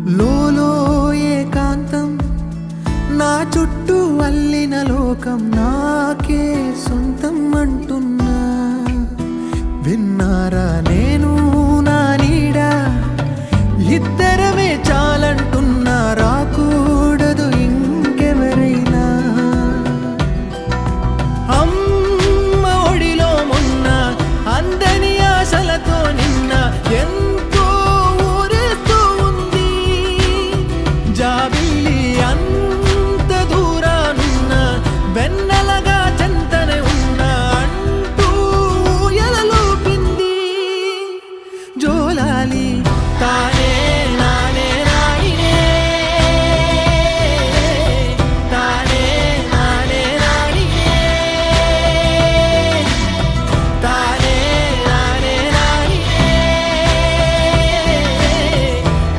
లోలో ఏకాంతం నా చుట్టూ అల్లిన లోకం నాకే సొంతం అంటున్నా. విన్నారా నేను నా నీడ ఇద్దరమే చాలంటూ